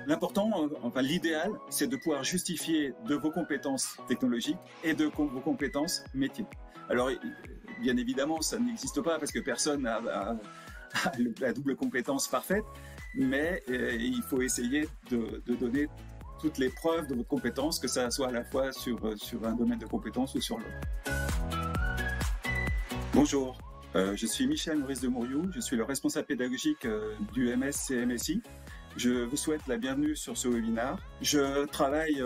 L'important, enfin l'idéal, c'est de pouvoir justifier de vos compétences technologiques et de vos compétences métiers. Alors, bien évidemment, ça n'existe pas parce que personne n'a la double compétence parfaite, mais il faut essayer de donner toutes les preuves de votre compétence, que ça soit à la fois sur un domaine de compétence ou sur l'autre. Bonjour, je suis Michel Maurice de Mouriou, je suis le responsable pédagogique du MS-CMSI. Je vous souhaite la bienvenue sur ce webinaire. Je travaille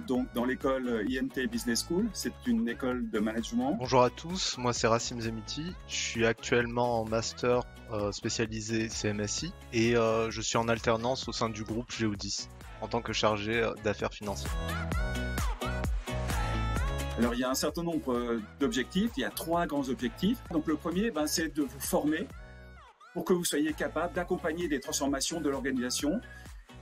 donc dans l'école INT Business School, c'est une école de management. Bonjour à tous, moi c'est Rassim Zemiti, je suis actuellement en master spécialisé CMSI et je suis en alternance au sein du groupe Géodis en tant que chargé d'affaires financières. Alors il y a un certain nombre d'objectifs, il y a 3 grands objectifs. Donc le premier, c'est de vous former pour que vous soyez capable d'accompagner des transformations de l'organisation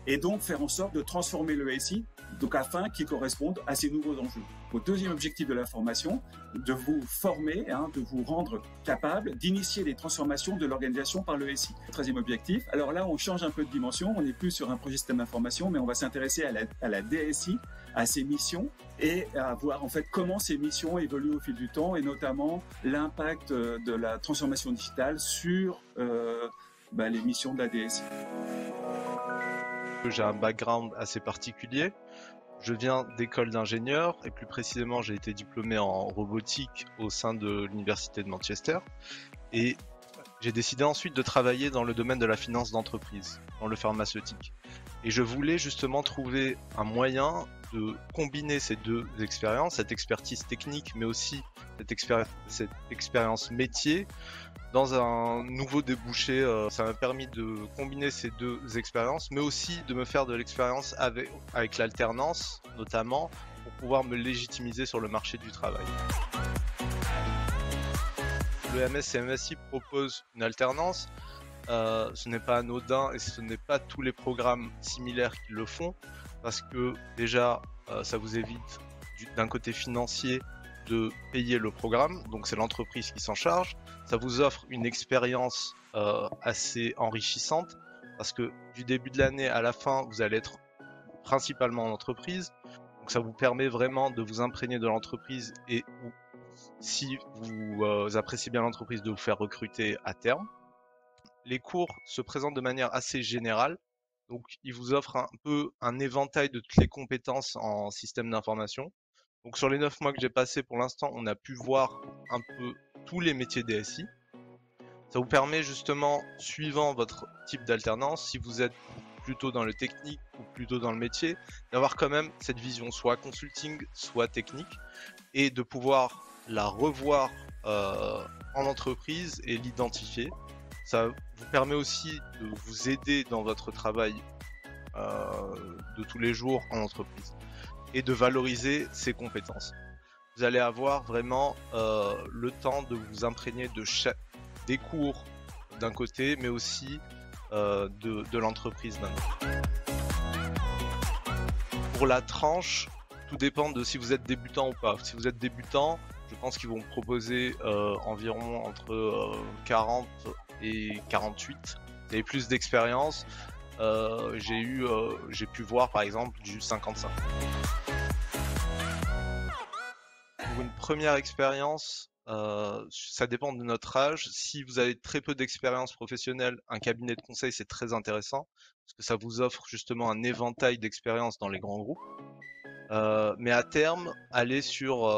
et donc faire en sorte de transformer le SI donc afin qu'il corresponde à ces nouveaux enjeux. Au deuxième objectif de la formation, de vous former, de vous rendre capable d'initier des transformations de l'organisation par le SI. Troisième objectif, alors là on change un peu de dimension, on n'est plus sur un projet système d'information, mais on va s'intéresser à la DSI, à ses missions et à voir en fait comment ces missions évoluent au fil du temps et notamment l'impact de la transformation digitale sur les missions de la DSI. J'ai un background assez particulier. Je viens d'école d'ingénieur et plus précisément j'ai été diplômé en robotique au sein de l'université de Manchester et j'ai décidé ensuite de travailler dans le domaine de la finance d'entreprise, dans le pharmaceutique. Et je voulais justement trouver un moyen de combiner ces deux expériences, cette expertise technique mais aussi cette expérience métier dans un nouveau débouché. Ça m'a permis de combiner ces deux expériences, mais aussi de me faire de l'expérience avec l'alternance, notamment, pour pouvoir me légitimiser sur le marché du travail. Le MS-CMSI propose une alternance. Ce n'est pas anodin et ce n'est pas tous les programmes similaires qui le font, parce que déjà, ça vous évite d'un côté financier de payer le programme, donc c'est l'entreprise qui s'en charge. Ça vous offre une expérience assez enrichissante parce que du début de l'année à la fin, vous allez être principalement en entreprise. Donc ça vous permet vraiment de vous imprégner de l'entreprise et si vous appréciez bien l'entreprise, de vous faire recruter à terme. Les cours se présentent de manière assez générale. Donc ils vous offrent un peu un éventail de toutes les compétences en système d'information. Donc sur les 9 mois que j'ai passé pour l'instant, on a pu voir un peu tous les métiers DSI. Ça vous permet justement, suivant votre type d'alternance, si vous êtes plutôt dans le technique ou plutôt dans le métier, d'avoir quand même cette vision soit consulting, soit technique, et de pouvoir la revoir en entreprise et l'identifier. Ça vous permet aussi de vous aider dans votre travail de tous les jours en entreprise et de valoriser ses compétences. Vous allez avoir vraiment le temps de vous imprégner des cours d'un côté, mais aussi de l'entreprise d'un autre. Pour la tranche, tout dépend de si vous êtes débutant ou pas. Si vous êtes débutant, je pense qu'ils vont proposer environ entre 40 et 48. Vous avez plus d'expérience. J'ai pu voir par exemple du 55. Pour une première expérience, ça dépend de notre âge. Si vous avez très peu d'expérience professionnelle, un cabinet de conseil c'est très intéressant parce que ça vous offre justement un éventail d'expériences dans les grands groupes. Mais à terme, aller sur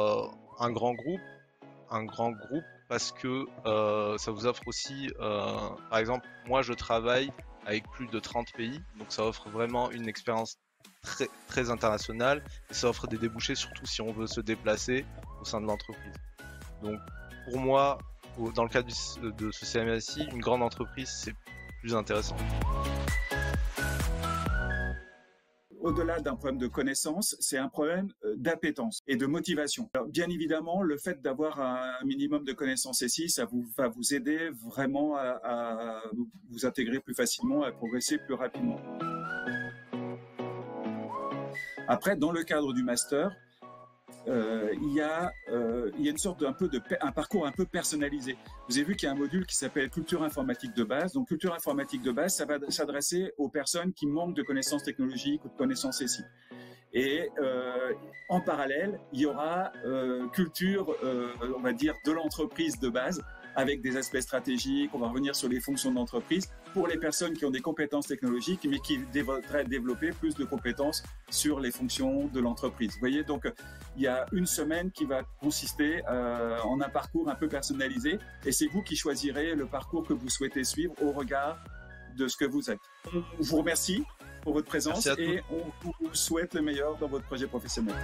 un grand groupe parce que ça vous offre aussi, par exemple, moi je travaille avec plus de 30 pays, donc ça offre vraiment une expérience très, très internationale et ça offre des débouchés surtout si on veut se déplacer au sein de l'entreprise. Donc pour moi, dans le cadre de ce CMSI, une grande entreprise c'est plus intéressant. Au-delà d'un problème de connaissance, c'est un problème d'appétence et de motivation. Alors, bien évidemment, le fait d'avoir un minimum de connaissances SI, ça va vous aider vraiment à vous intégrer plus facilement, à progresser plus rapidement. Après, dans le cadre du master, il y a une sorte un parcours un peu personnalisé. Vous avez vu qu'il y a un module qui s'appelle culture informatique de base. Donc culture informatique de base, ça va s'adresser aux personnes qui manquent de connaissances technologiques ou de connaissances SI. Et en parallèle, il y aura culture, on va dire, de l'entreprise de base, avec des aspects stratégiques. On va revenir sur les fonctions de l'entreprise pour les personnes qui ont des compétences technologiques, mais qui voudraient développer plus de compétences sur les fonctions de l'entreprise. Vous voyez, donc il y a une semaine qui va consister en un parcours un peu personnalisé, et c'est vous qui choisirez le parcours que vous souhaitez suivre au regard de ce que vous êtes. On vous remercie pour votre présence et on vous souhaite le meilleur dans votre projet professionnel.